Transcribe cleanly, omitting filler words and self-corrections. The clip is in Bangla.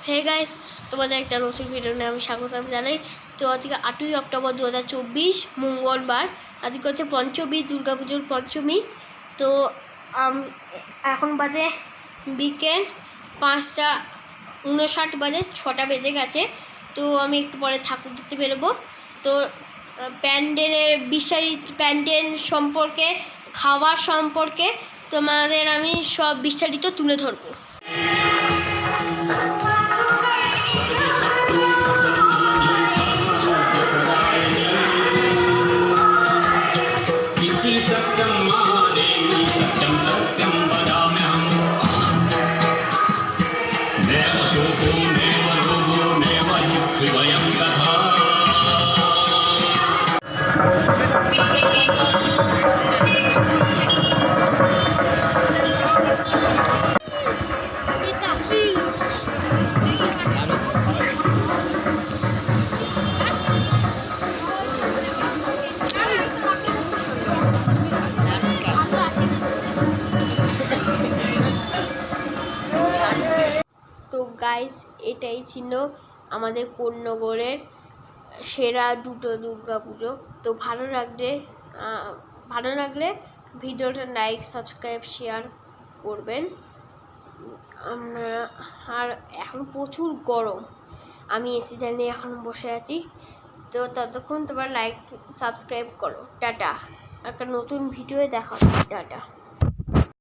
হে গাইস, তোমাদের একটা নতুন ভিডিও নিয়ে আমি স্বাগতম জানাই। তো আজকে 8ই অক্টোবর 2024 মঙ্গলবার। আজকে হচ্ছে পঞ্চমী, দুর্গাপুজোর পঞ্চমী। তো এখন বাজে বিকেল 5:59 বাজে, 6টা বেজে গেছে। তো আমি একটু পরে ঠাকুর দেখতে বেরোবো। তো প্যান্ডেলের প্যান্ডেল সম্পর্কে, খাবার সম্পর্কে তোমাদের আমি সব বিস্তারিত তুলে ধরবো। তো গাইস, এটাই ছিল আমাদের কোন্নগরের সেরা দুটো দুর্গাপুজো। তো ভালো লাগলে ভিডিওটা লাইক, সাবস্ক্রাইব, শেয়ার করবেন। আর এখন প্রচুর গরম, আমি এসি জানিয়ে এখন বসে আছি। তো ততক্ষণ তোমরা লাইক, সাবস্ক্রাইব করো। টাটা, একটা নতুন ভিডিওয়ে দেখা হবে। টাটা।